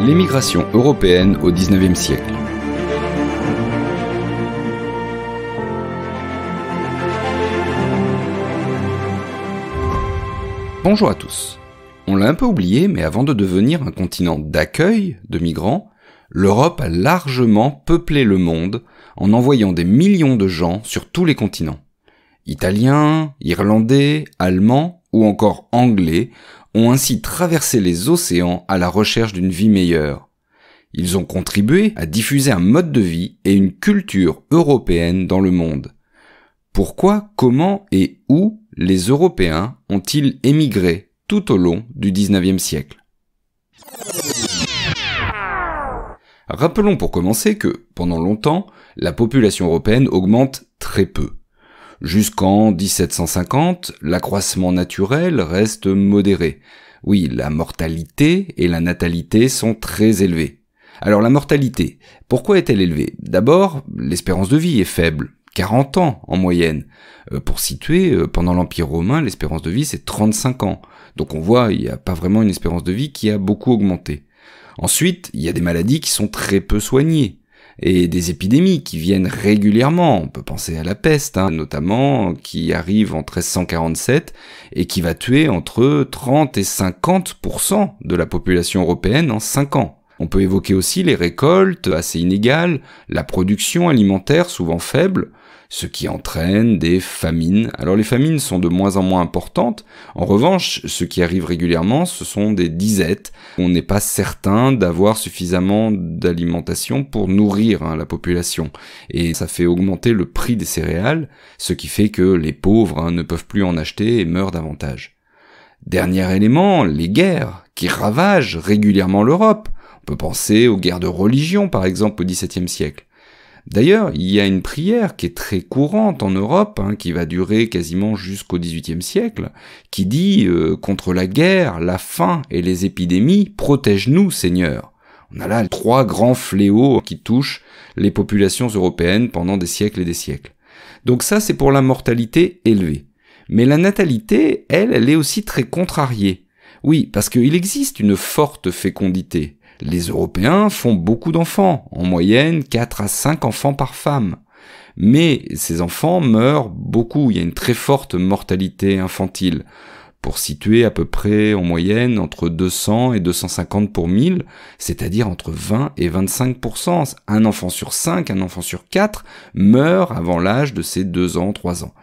L'émigration européenne au XIXe siècle. Bonjour à tous. On l'a un peu oublié, mais avant de devenir un continent d'accueil de migrants, l'Europe a largement peuplé le monde en envoyant des millions de gens sur tous les continents. Italiens, Irlandais, Allemands ou encore Anglais ont ainsi traversé les océans à la recherche d'une vie meilleure. Ils ont contribué à diffuser un mode de vie et une culture européenne dans le monde. Pourquoi, comment et où les Européens ont-ils émigré tout au long du XIXe siècle? Rappelons pour commencer que, pendant longtemps, la population européenne augmente très peu. Jusqu'en 1750, l'accroissement naturel reste modéré. Oui, la mortalité et la natalité sont très élevées. Alors la mortalité, pourquoi est-elle élevée? D'abord, l'espérance de vie est faible, 40 ans en moyenne. Pour situer, pendant l'Empire romain, l'espérance de vie c'est 35 ans. Donc on voit, il n'y a pas vraiment une espérance de vie qui a beaucoup augmenté. Ensuite, il y a des maladies qui sont très peu soignées. Et des épidémies qui viennent régulièrement. On peut penser à la peste, notamment, qui arrive en 1347 et qui va tuer entre 30 et 50% de la population européenne en 5 ans. On peut évoquer aussi les récoltes assez inégales, la production alimentaire souvent faible, ce qui entraîne des famines. Alors les famines sont de moins en moins importantes. En revanche, ce qui arrive régulièrement, ce sont des disettes. On n'est pas certain d'avoir suffisamment d'alimentation pour nourrir la population. Et ça fait augmenter le prix des céréales, ce qui fait que les pauvres ne peuvent plus en acheter et meurent davantage. Dernier élément, les guerres, qui ravagent régulièrement l'Europe. On peut penser aux guerres de religion, par exemple, au XVIIe siècle. D'ailleurs, il y a une prière qui est très courante en Europe, qui va durer quasiment jusqu'au XVIIIe siècle, qui dit contre la guerre, la faim et les épidémies, protège-nous, Seigneur. On a là 3 grands fléaux qui touchent les populations européennes pendant des siècles et des siècles. Donc ça, c'est pour la mortalité élevée. Mais la natalité, elle est aussi très contrariée. Oui, parce qu'il existe une forte fécondité. Les Européens font beaucoup d'enfants, en moyenne 4 à 5 enfants par femme. Mais ces enfants meurent beaucoup, il y a une très forte mortalité infantile. Pour situer à peu près en moyenne entre 200 et 250 pour 1000, c'est-à-dire entre 20 et 25%. Un enfant sur 5, un enfant sur 4 meurt avant l'âge de ses 2 ans, 3 ans.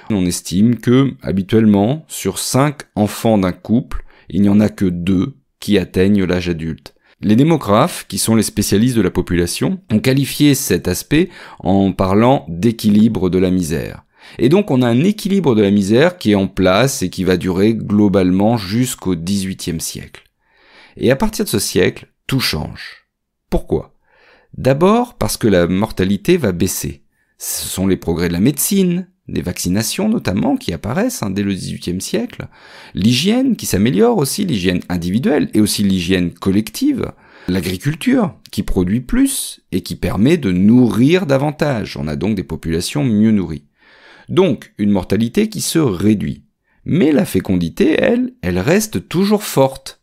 On estime que, habituellement, sur 5 enfants d'un couple, il n'y en a que 2 qui atteignent l'âge adulte. Les démographes, qui sont les spécialistes de la population, ont qualifié cet aspect en parlant d'équilibre de la misère. Et donc on a un équilibre de la misère qui est en place et qui va durer globalement jusqu'au XVIIIe siècle. Et à partir de ce siècle, tout change. Pourquoi? D'abord parce que la mortalité va baisser. Ce sont les progrès de la médecine, des vaccinations notamment qui apparaissent dès le XVIIIe siècle, l'hygiène qui s'améliore aussi, l'hygiène individuelle et aussi l'hygiène collective, l'agriculture qui produit plus et qui permet de nourrir davantage, on a donc des populations mieux nourries. Donc une mortalité qui se réduit, mais la fécondité, elle reste toujours forte.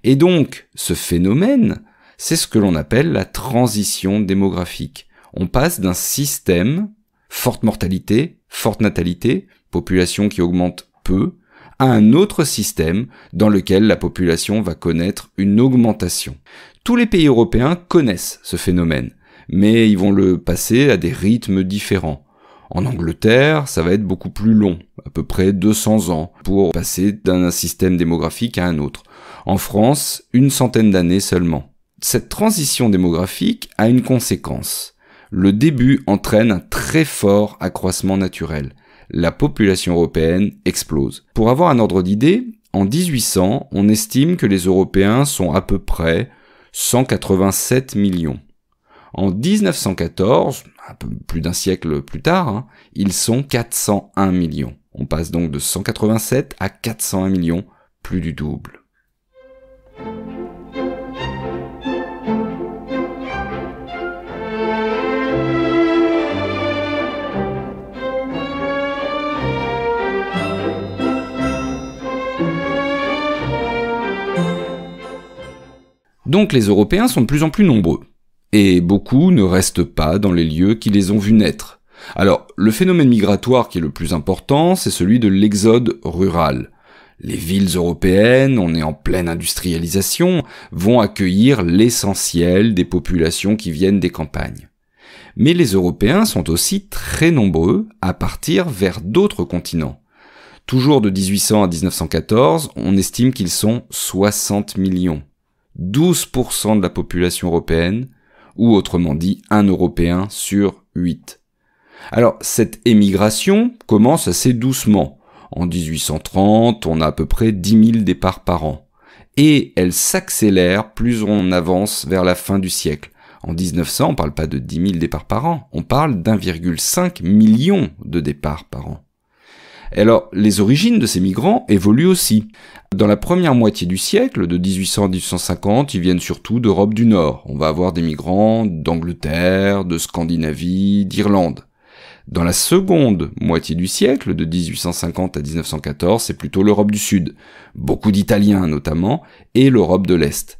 Et donc ce phénomène, c'est ce que l'on appelle la transition démographique. On passe d'un système forte mortalité, forte natalité, population qui augmente peu, à un autre système dans lequel la population va connaître une augmentation. Tous les pays européens connaissent ce phénomène, mais ils vont le passer à des rythmes différents. En Angleterre, ça va être beaucoup plus long, à peu près 200 ans, pour passer d'un système démographique à un autre. En France, 100 d'années seulement. Cette transition démographique a une conséquence. Le début entraîne un très fort accroissement naturel. La population européenne explose. Pour avoir un ordre d'idée, en 1800, on estime que les Européens sont à peu près 187 millions. En 1914, un peu plus d'un siècle plus tard, ils sont 401 millions. On passe donc de 187 à 401 millions, plus du double. Donc les Européens sont de plus en plus nombreux. Et beaucoup ne restent pas dans les lieux qui les ont vus naître. Alors, le phénomène migratoire qui est le plus important, c'est celui de l'exode rural. Les villes européennes, on est en pleine industrialisation, vont accueillir l'essentiel des populations qui viennent des campagnes. Mais les Européens sont aussi très nombreux à partir vers d'autres continents. Toujours de 1800 à 1914, on estime qu'ils sont 60 millions. 12% de la population européenne, ou autrement dit, un Européen sur 8. Alors, cette émigration commence assez doucement. En 1830, on a à peu près 10 000 départs par an. Et elle s'accélère plus on avance vers la fin du siècle. En 1900, on parle pas de 10 000 départs par an, on parle d'1,5 million de départs par an. Et alors, les origines de ces migrants évoluent aussi. Dans la première moitié du siècle, de 1800 à 1850, ils viennent surtout d'Europe du Nord. On va avoir des migrants d'Angleterre, de Scandinavie, d'Irlande. Dans la seconde moitié du siècle, de 1850 à 1914, c'est plutôt l'Europe du Sud, beaucoup d'Italiens notamment, et l'Europe de l'Est.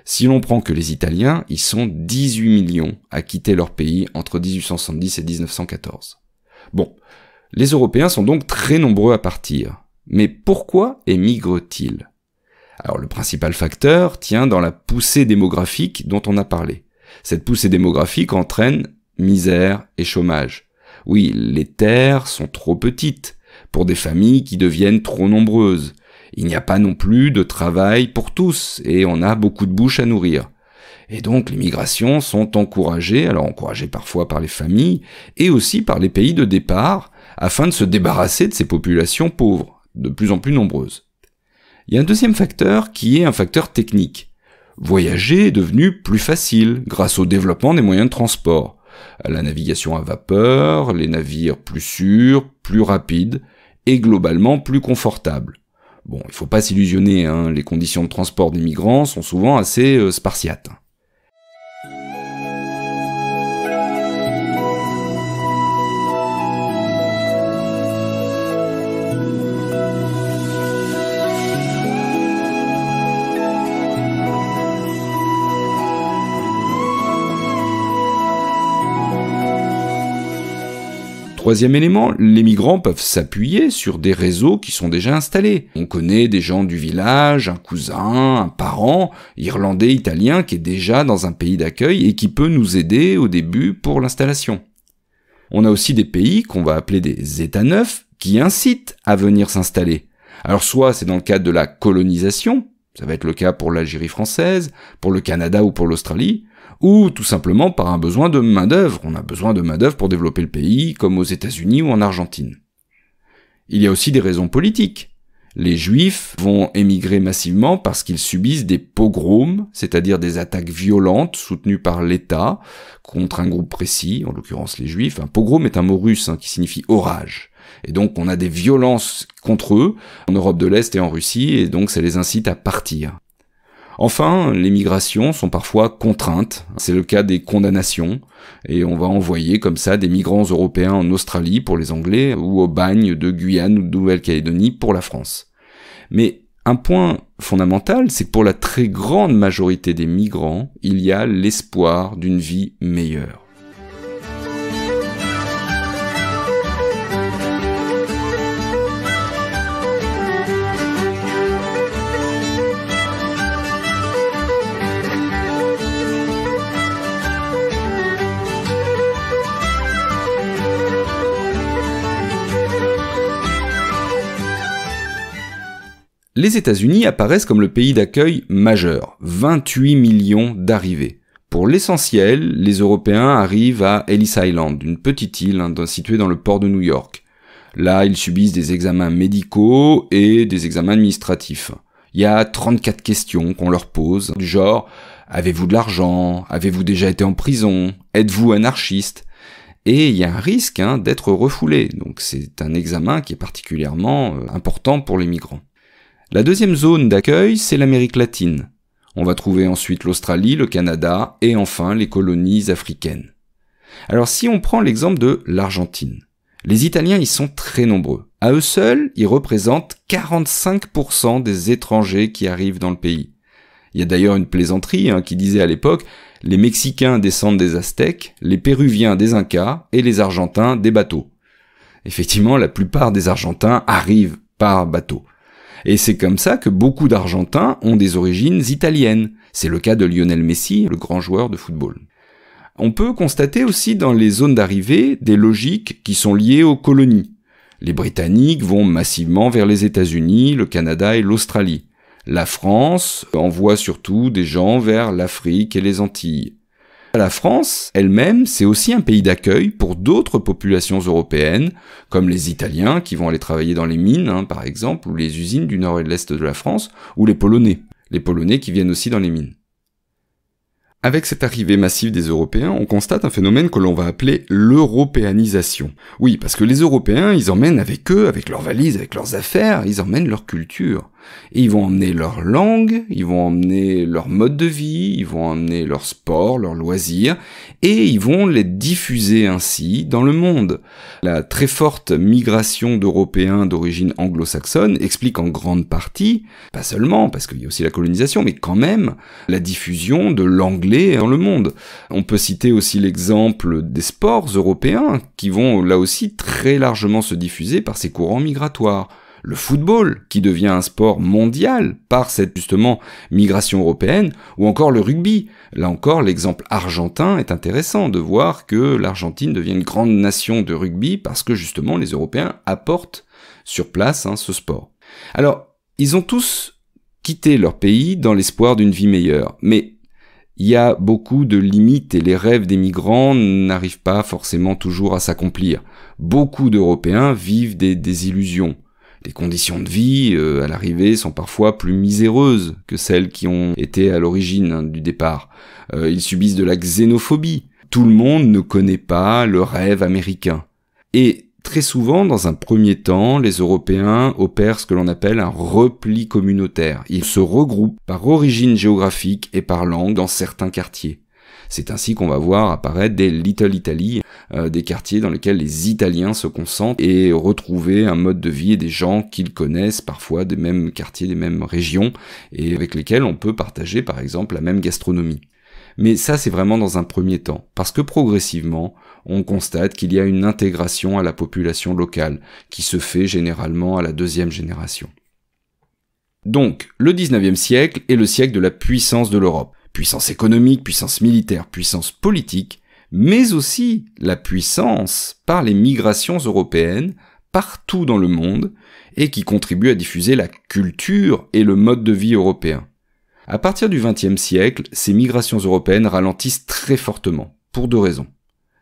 Si l'on prend que les Italiens, ils sont 18 millions à quitter leur pays entre 1870 et 1914. Bon, les Européens sont donc très nombreux à partir. Mais pourquoi émigrent-ils ? Alors le principal facteur tient dans la poussée démographique dont on a parlé. Cette poussée démographique entraîne misère et chômage. Oui, les terres sont trop petites pour des familles qui deviennent trop nombreuses. Il n'y a pas non plus de travail pour tous et on a beaucoup de bouches à nourrir. Et donc les migrations sont encouragées, alors encouragées parfois par les familles et aussi par les pays de départ afin de se débarrasser de ces populations pauvres, de plus en plus nombreuses. Il y a un deuxième facteur qui est un facteur technique. Voyager est devenu plus facile grâce au développement des moyens de transport. La navigation à vapeur, les navires plus sûrs, plus rapides et globalement plus confortables. Bon, il faut pas s'illusionner, les conditions de transport des migrants sont souvent assez spartiates. Troisième élément, les migrants peuvent s'appuyer sur des réseaux qui sont déjà installés. On connaît des gens du village, un cousin, un parent, irlandais, italien, qui est déjà dans un pays d'accueil et qui peut nous aider au début pour l'installation. On a aussi des pays qu'on va appeler des États neufs qui incitent à venir s'installer. Alors soit c'est dans le cadre de la colonisation, ça va être le cas pour l'Algérie française, pour le Canada ou pour l'Australie, ou tout simplement par un besoin de main-d'œuvre. On a besoin de main-d'œuvre pour développer le pays, comme aux États-Unis ou en Argentine. Il y a aussi des raisons politiques. Les Juifs vont émigrer massivement parce qu'ils subissent des pogroms, c'est-à-dire des attaques violentes soutenues par l'État contre un groupe précis, en l'occurrence les Juifs. Un pogrom est un mot russe qui signifie orage. Et donc on a des violences contre eux en Europe de l'Est et en Russie, et donc ça les incite à partir. Enfin, les migrations sont parfois contraintes, c'est le cas des condamnations, et on va envoyer comme ça des migrants européens en Australie pour les Anglais, ou au bagne de Guyane ou de Nouvelle-Calédonie pour la France. Mais un point fondamental, c'est que pour la très grande majorité des migrants, il y a l'espoir d'une vie meilleure. Les États-Unis apparaissent comme le pays d'accueil majeur, 28 millions d'arrivées. Pour l'essentiel, les Européens arrivent à Ellis Island, une petite île située dans le port de New York. Là, ils subissent des examens médicaux et des examens administratifs. Il y a 34 questions qu'on leur pose, du genre « Avez-vous de l'argent ? Avez-vous déjà été en prison ? Êtes-vous anarchiste ?» Et il y a un risque d'être refoulé, donc c'est un examen qui est particulièrement important pour les migrants. La deuxième zone d'accueil, c'est l'Amérique latine. On va trouver ensuite l'Australie, le Canada et enfin les colonies africaines. Alors si on prend l'exemple de l'Argentine, les Italiens y sont très nombreux. À eux seuls, ils représentent 45% des étrangers qui arrivent dans le pays. Il y a d'ailleurs une plaisanterie qui disait à l'époque « Les Mexicains descendent des Aztèques, les Péruviens des Incas et les Argentins des bateaux ». Effectivement, la plupart des Argentins arrivent par bateau. Et c'est comme ça que beaucoup d'Argentins ont des origines italiennes. C'est le cas de Lionel Messi, le grand joueur de football. On peut constater aussi dans les zones d'arrivée des logiques qui sont liées aux colonies. Les Britanniques vont massivement vers les États-Unis, le Canada et l'Australie. La France envoie surtout des gens vers l'Afrique et les Antilles. La France, elle-même, c'est aussi un pays d'accueil pour d'autres populations européennes, comme les Italiens qui vont aller travailler dans les mines, par exemple, ou les usines du nord et de l'est de la France, ou les Polonais qui viennent aussi dans les mines. Avec cette arrivée massive des Européens, on constate un phénomène que l'on va appeler l'européanisation. Oui, parce que les Européens, ils emmènent avec eux, avec leurs valises, avec leurs affaires, ils emmènent leur culture. Et ils vont emmener leur langue, ils vont emmener leur mode de vie, ils vont emmener leur sport, leurs loisirs, et ils vont les diffuser ainsi dans le monde. La très forte migration d'Européens d'origine anglo-saxonne explique en grande partie, pas seulement, parce qu'il y a aussi la colonisation, mais quand même, la diffusion de l'anglais dans le monde. On peut citer aussi l'exemple des sports européens, qui vont là aussi très largement se diffuser par ces courants migratoires. Le football, qui devient un sport mondial par cette, justement, migration européenne, ou encore le rugby. Là encore, l'exemple argentin est intéressant de voir que l'Argentine devient une grande nation de rugby parce que, justement, les Européens apportent sur place ce sport. Alors, ils ont tous quitté leur pays dans l'espoir d'une vie meilleure, mais il y a beaucoup de limites et les rêves des migrants n'arrivent pas forcément toujours à s'accomplir. Beaucoup d'Européens vivent des désillusions. Les conditions de vie, à l'arrivée, sont parfois plus miséreuses que celles qui ont été à l'origine du départ. Ils subissent de la xénophobie. Tout le monde ne connaît pas le rêve américain. Et très souvent, dans un premier temps, les Européens opèrent ce que l'on appelle un repli communautaire. Ils se regroupent par origine géographique et par langue dans certains quartiers. C'est ainsi qu'on va voir apparaître des Little Italy, des quartiers dans lesquels les Italiens se concentrent et retrouver un mode de vie et des gens qu'ils connaissent parfois des mêmes quartiers, des mêmes régions et avec lesquels on peut partager par exemple la même gastronomie. Mais ça c'est vraiment dans un premier temps, parce que progressivement on constate qu'il y a une intégration à la population locale qui se fait généralement à la deuxième génération. Donc le 19e siècle est le siècle de la puissance de l'Europe. Puissance économique, puissance militaire, puissance politique, mais aussi la puissance par les migrations européennes partout dans le monde et qui contribuent à diffuser la culture et le mode de vie européen. À partir du XXe siècle, ces migrations européennes ralentissent très fortement, pour deux raisons.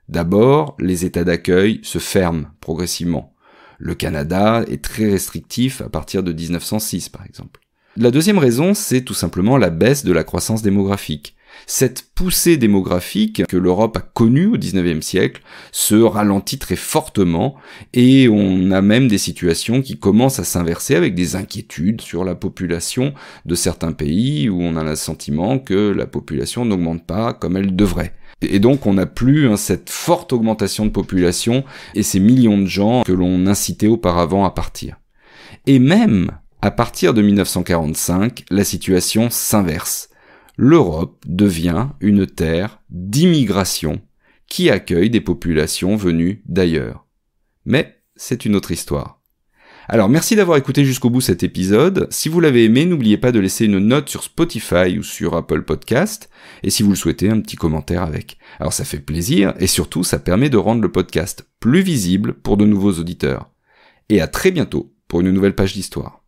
D'abord, les États d'accueil se ferment progressivement. Le Canada est très restrictif à partir de 1906 par exemple. La deuxième raison, c'est tout simplement la baisse de la croissance démographique. Cette poussée démographique que l'Europe a connue au XIXe siècle se ralentit très fortement et on a même des situations qui commencent à s'inverser avec des inquiétudes sur la population de certains pays où on a le sentiment que la population n'augmente pas comme elle devrait. Et donc on n'a plus cette forte augmentation de population et ces millions de gens que l'on incitait auparavant à partir. Et même à partir de 1945, la situation s'inverse. L'Europe devient une terre d'immigration qui accueille des populations venues d'ailleurs. Mais c'est une autre histoire. Alors merci d'avoir écouté jusqu'au bout cet épisode. Si vous l'avez aimé, n'oubliez pas de laisser une note sur Spotify ou sur Apple Podcast. Et si vous le souhaitez, un petit commentaire avec. Alors ça fait plaisir et surtout ça permet de rendre le podcast plus visible pour de nouveaux auditeurs. Et à très bientôt pour une nouvelle page d'histoire.